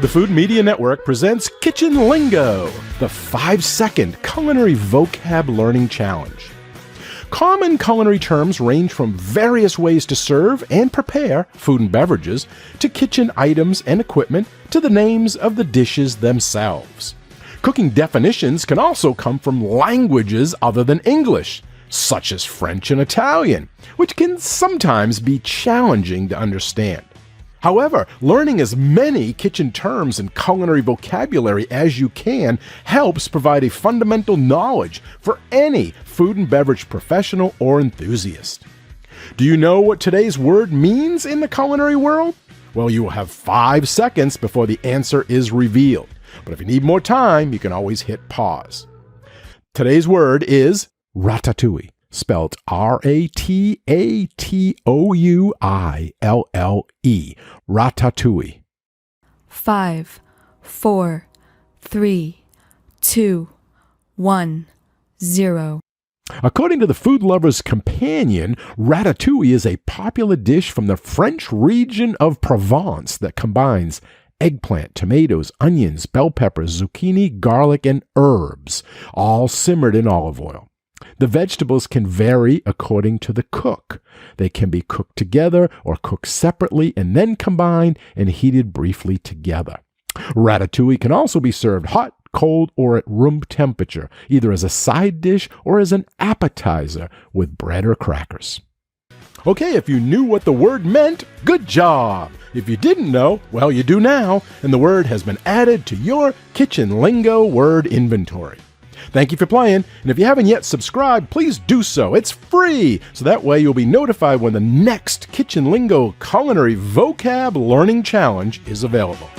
The Food Media Network presents Kitchen Lingo, the 5-second culinary vocab learning challenge. Common culinary terms range from various ways to serve and prepare food and beverages, to kitchen items and equipment, to the names of the dishes themselves. Cooking definitions can also come from languages other than English, such as French and Italian, which can sometimes be challenging to understand. However, learning as many kitchen terms and culinary vocabulary as you can helps provide a fundamental knowledge for any food and beverage professional or enthusiast. Do you know what today's word means in the culinary world? Well, you will have 5 seconds before the answer is revealed. But if you need more time, you can always hit pause. Today's word is ratatouille, spelled R-A-T-A-T-O-U-I-L-L-E, ratatouille. 5, 4, 3, 2, 1, 0. According to the Food Lover's Companion, ratatouille is a popular dish from the French region of Provence that combines eggplant, tomatoes, onions, bell peppers, zucchini, garlic, and herbs, all simmered in olive oil. The vegetables can vary according to the cook. They can be cooked together or cooked separately and then combined and heated briefly together. Ratatouille can also be served hot, cold, or at room temperature, either as a side dish or as an appetizer with bread or crackers. Okay, if you knew what the word meant, good job! If you didn't know, well, you do now, and the word has been added to your Kitchen Lingo word inventory. Thank you for playing, and if you haven't yet subscribed, please do so. It's free, so that way you'll be notified when the next Kitchen Lingo Culinary Vocab Learning Challenge is available.